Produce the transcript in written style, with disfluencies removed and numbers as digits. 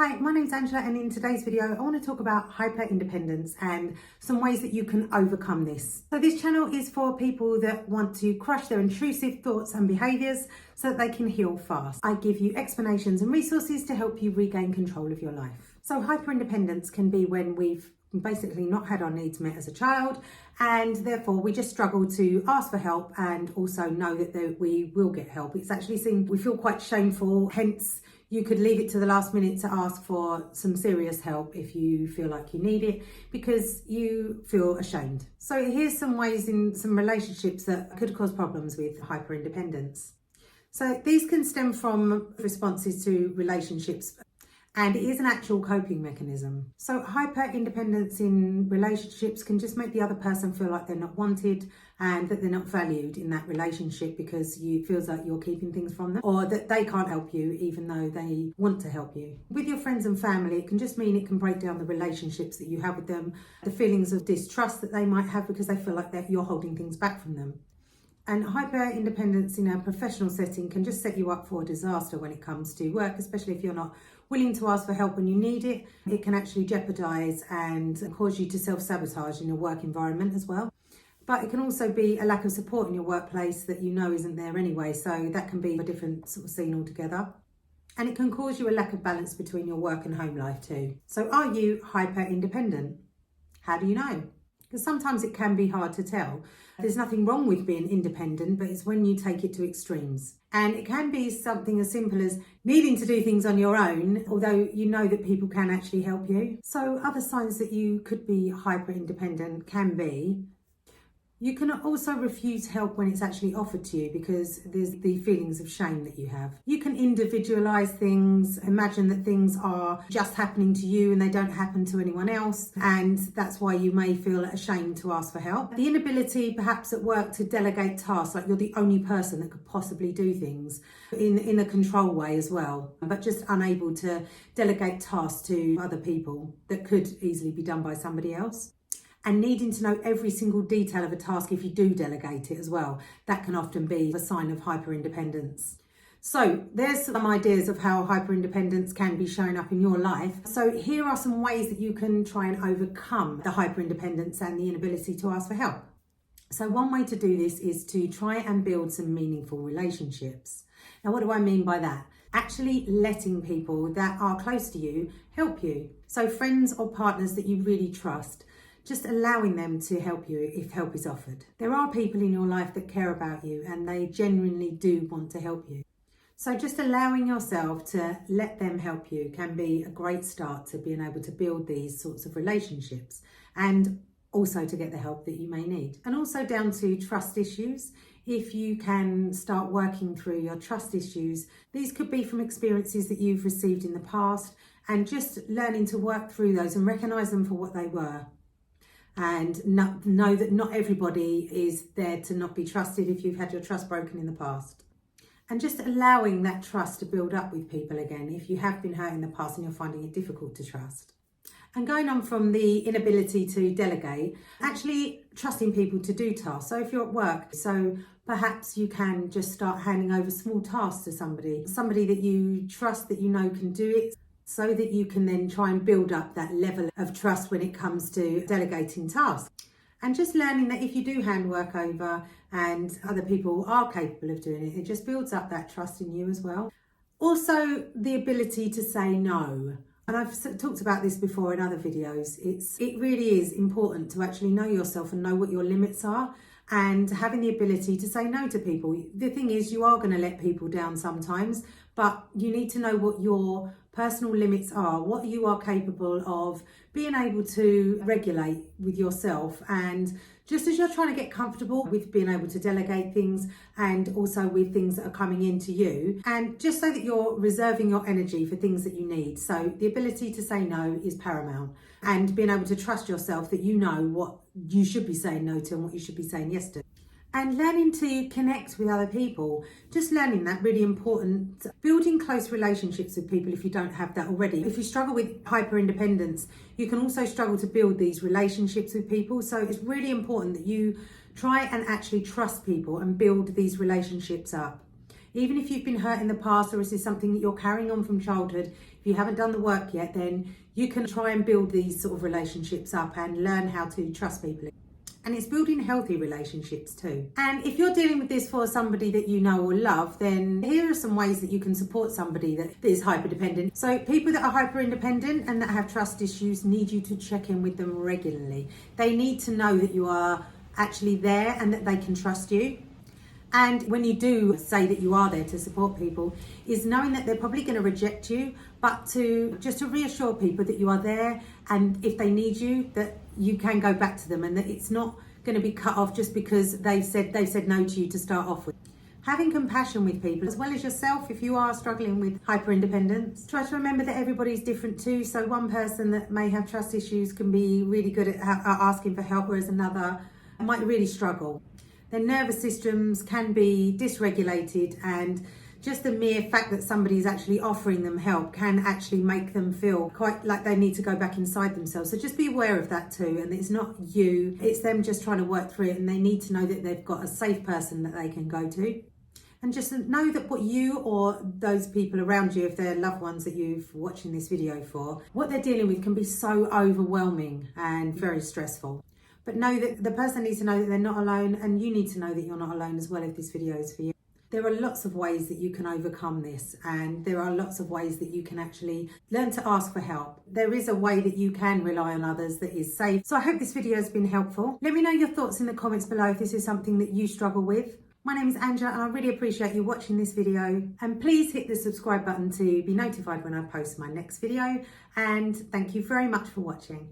Hi, my name's Angela, and in today's video I want to talk about hyper-independence and some ways that you can overcome this. So this channel is for people that want to crush their intrusive thoughts and behaviours so that they can heal fast. I give you explanations and resources to help you regain control of your life. So hyper-independence can be when we've basically not had our needs met as a child, and therefore we just struggle to ask for help and also know that we will get help. It's actually seen, we feel quite shameful, hence you could leave it to the last minute to ask for some serious help if you feel like you need it because you feel ashamed. So here's some ways in some relationships that could cause problems with hyper-independence. So these can stem from responses to relationships, and it is an actual coping mechanism. So hyper-independence in relationships can just make the other person feel like they're not wanted and that they're not valued in that relationship because you feels like you're keeping things from them, or that they can't help you even though they want to help you. With your friends and family, it can just mean it can break down the relationships that you have with them, the feelings of distrust that they might have because they feel like that you're holding things back from them. And hyper-independence in a professional setting can just set you up for a disaster when it comes to work, especially if you're not willing to ask for help when you need it. It can actually jeopardise and cause you to self-sabotage in your work environment as well. But it can also be a lack of support in your workplace that you know isn't there anyway, so that can be a different sort of scene altogether. And it can cause you a lack of balance between your work and home life too. So are you hyper-independent? How do you know? Because sometimes it can be hard to tell. There's nothing wrong with being independent, but it's when you take it to extremes. And it can be something as simple as needing to do things on your own, although you know that people can actually help you. So other signs that you could be hyper-independent can be, you can also refuse help when it's actually offered to you because there's the feelings of shame that you have. You can individualize things, imagine that things are just happening to you and they don't happen to anyone else, and that's why you may feel ashamed to ask for help. The inability perhaps at work to delegate tasks, like you're the only person that could possibly do things in a control way as well, but just unable to delegate tasks to other people that could easily be done by somebody else. And needing to know every single detail of a task if you do delegate it as well. That can often be a sign of hyper-independence. So there's some ideas of how hyper-independence can be showing up in your life. So here are some ways that you can try and overcome the hyper-independence and the inability to ask for help. So one way to do this is to try and build some meaningful relationships. Now, what do I mean by that? Actually letting people that are close to you help you. So friends or partners that you really trust, just allowing them to help you if help is offered. There are people in your life that care about you and they genuinely do want to help you. So just allowing yourself to let them help you can be a great start to being able to build these sorts of relationships and also to get the help that you may need. And also down to trust issues. If you can start working through your trust issues, these could be from experiences that you've received in the past, and just learning to work through those and recognise them for what they were. And know that not everybody is there to not be trusted if you've had your trust broken in the past. And just allowing that trust to build up with people again if you have been hurt in the past and you're finding it difficult to trust. And going on from the inability to delegate, actually trusting people to do tasks. So if you're at work, so perhaps you can just start handing over small tasks to somebody that you trust, that you know can do it, so that you can then try and build up that level of trust when it comes to delegating tasks. And just learning that if you do hand work over and other people are capable of doing it, it just builds up that trust in you as well. Also, the ability to say no. And I've talked about this before in other videos. It really is important to actually know yourself and know what your limits are, and having the ability to say no to people. The thing is, you are going to let people down sometimes, but you need to know what your personal limits are, what you are capable of being able to regulate with yourself. And just as you're trying to get comfortable with being able to delegate things and also with things that are coming into you, and just so that you're reserving your energy for things that you need. So the ability to say no is paramount, and being able to trust yourself that you know what you should be saying no to and what you should be saying yes to. And learning to connect with other people, just learning that really important, building close relationships with people if you don't have that already. If you struggle with hyper-independence, you can also struggle to build these relationships with people. So it's really important that you try and actually trust people and build these relationships up. Even if you've been hurt in the past, or this is something that you're carrying on from childhood, if you haven't done the work yet, then you can try and build these sort of relationships up and learn how to trust people. And it's building healthy relationships too. And if you're dealing with this for somebody that you know or love, then here are some ways that you can support somebody that is hyper-dependent. So people that are hyper-independent and that have trust issues need you to check in with them regularly. They need to know that you are actually there and that they can trust you. And when you do say that you are there to support people, is knowing that they're probably going to reject you, but to reassure people that you are there, and if they need you, that you can go back to them, and that it's not going to be cut off just because they've said no to you to start off with. Having compassion with people as well as yourself. If you are struggling with hyper-independence, try to remember that everybody's different too. So one person that may have trust issues can be really good at asking for help, whereas another might really struggle. Their nervous systems can be dysregulated, and just the mere fact that somebody is actually offering them help can actually make them feel quite like they need to go back inside themselves. So just be aware of that too. And it's not you, it's them just trying to work through it, and they need to know that they've got a safe person that they can go to. And just know that what you or those people around you, if they're loved ones that you're watching this video for, what they're dealing with can be so overwhelming and very stressful. But know that the person needs to know that they're not alone, and you need to know that you're not alone as well if this video is for you. There are lots of ways that you can overcome this, and there are lots of ways that you can actually learn to ask for help. There is a way that you can rely on others that is safe. So I hope this video has been helpful. Let me know your thoughts in the comments below if this is something that you struggle with. My name is Angela, and I really appreciate you watching this video. And please hit the subscribe button to be notified when I post my next video. And thank you very much for watching.